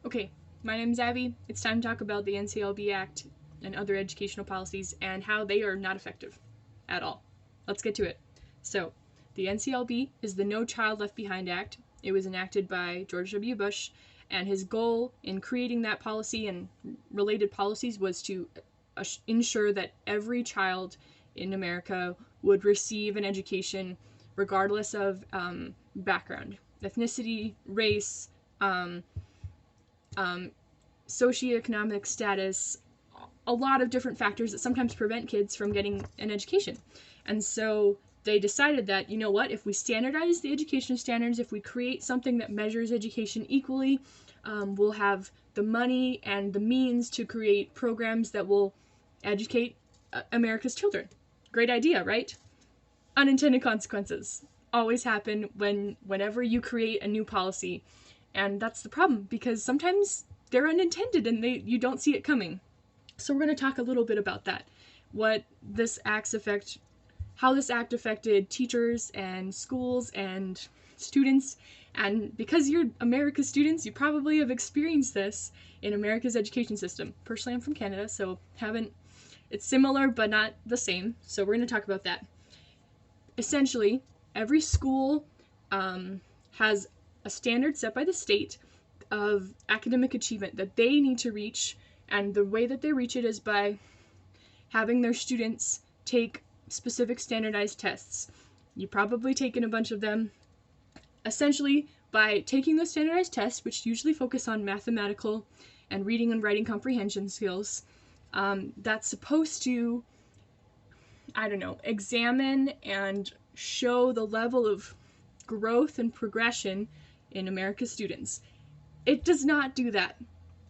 Okay, my name's Abby. It's time to talk about the NCLB Act and other educational policies and how they are not effective at all. Let's get to it. So, the NCLB is the No Child Left Behind Act. It was enacted by George W. Bush, and his goal in creating that policy and related policies was to ensure that every child in America would receive an education regardless of background, ethnicity, race, socioeconomic status, a lot of different factors that sometimes prevent kids from getting an education. And so they decided that, you know what, if we standardize the education standards, if we create something that measures education equally, we'll have the money and the means to create programs that will educate America's children. Great idea, right? Unintended consequences always happen whenever you create a new policy. And that's the problem, because sometimes they're unintended and you don't see it coming. So we're going to talk a little bit about that. What this act's effect, how this act affected teachers and schools and students. And because you're America's students, you probably have experienced this in America's education system. Personally, I'm from Canada, so it's similar but not the same. So we're going to talk about that. Essentially, every school has a standard set by the state of academic achievement that they need to reach, and the way that they reach it is by having their students take specific standardized tests. You've probably taken a bunch of them. Essentially, by taking those standardized tests, which usually focus on mathematical and reading and writing comprehension skills, that's supposed to, examine and show the level of growth and progression in America's students. It does not do that.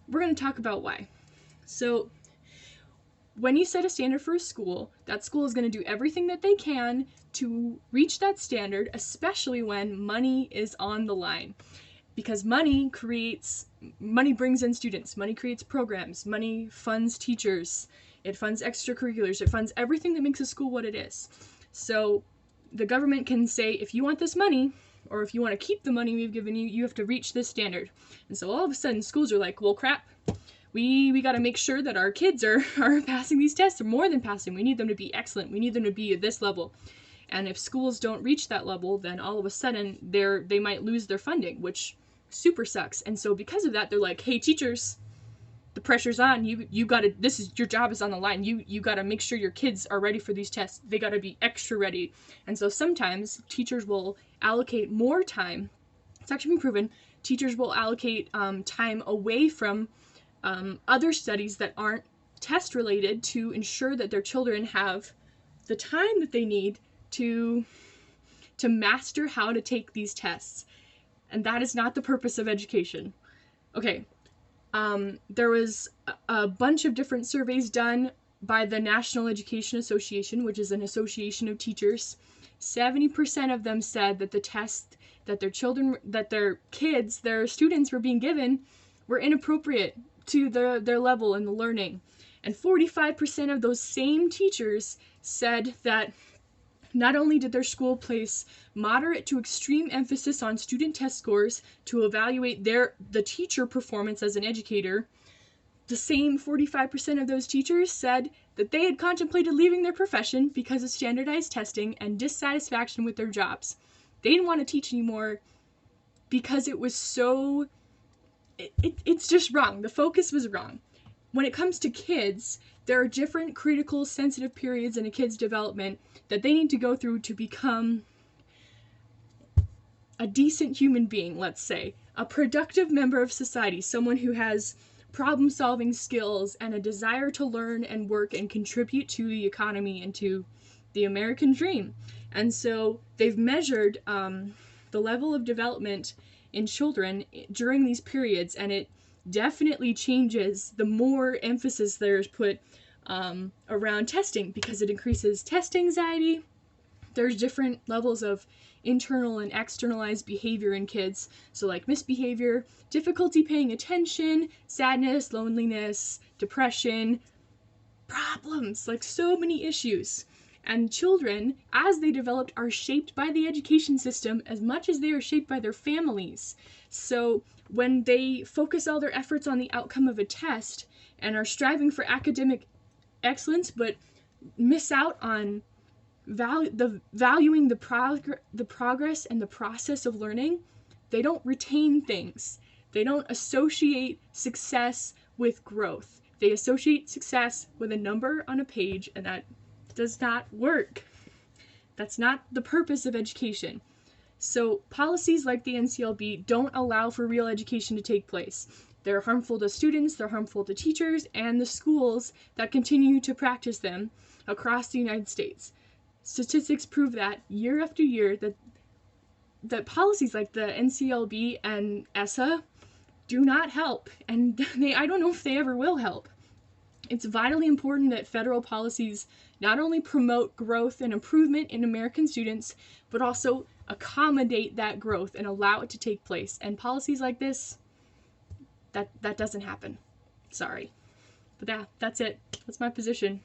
We're going to talk about why. So, when you set a standard for a school, that school is going to do everything that they can to reach that standard, especially when money is on the line. Because money brings in students, money creates programs, money funds teachers, it funds extracurriculars, it funds everything that makes a school what it is. So the government can say, if you want this money, or if you want to keep the money we've given you, you have to reach this standard. And so all of a sudden schools are like, well, crap, we got to make sure that our kids are passing these tests, or more than passing. We need them to be excellent. We need them to be at this level. And if schools don't reach that level, then all of a sudden they might lose their funding, which super sucks. And so because of that, they're like, hey, teachers, the pressure's on. You got to, your job is on the line. You got to make sure your kids are ready for these tests. They got to be extra ready. And so sometimes teachers will allocate more time. It's actually been proven. Teachers will allocate time away from other studies that aren't test related to ensure that their children have the time that they need to master how to take these tests. And that is not the purpose of education. Okay, there was a bunch of different surveys done by the National Education Association, which is an association of teachers. 70% of them said that the tests that their students were being given were inappropriate to their level in the learning. And 45% of those same teachers said that not only did their school place moderate to extreme emphasis on student test scores to evaluate the teacher performance as an educator, the same 45% of those teachers said that they had contemplated leaving their profession because of standardized testing and dissatisfaction with their jobs. They didn't want to teach anymore because it was so... It's just wrong. The focus was wrong. When it comes to kids, there are different critical, sensitive periods in a kid's development that they need to go through to become a decent human being, let's say. A productive member of society, someone who has problem-solving skills and a desire to learn and work and contribute to the economy and to the American dream. And so they've measured the level of development in children during these periods, and it definitely changes the more emphasis there's put around testing, because it increases test anxiety. There's different levels of internal and externalized behavior in kids, so like misbehavior, difficulty paying attention, sadness, loneliness, depression, problems, like so many issues. And children, as they developed, are shaped by the education system as much as they are shaped by their families. So when they focus all their efforts on the outcome of a test and are striving for academic excellence, but miss out on valuing the progress and the process of learning, they don't retain things. They don't associate success with growth. They associate success with a number on a page, and that does not work. That's not the purpose of education. So policies like the NCLB don't allow for real education to take place. They're harmful to students, they're harmful to teachers, and the schools that continue to practice them across the United States. Statistics prove that year after year that policies like the NCLB and ESSA do not help, and I don't know if they ever will help. It's vitally important that federal policies not only promote growth and improvement in American students, but also accommodate that growth and allow it to take place. And policies like this, that doesn't happen. Sorry. But that's it. That's my position.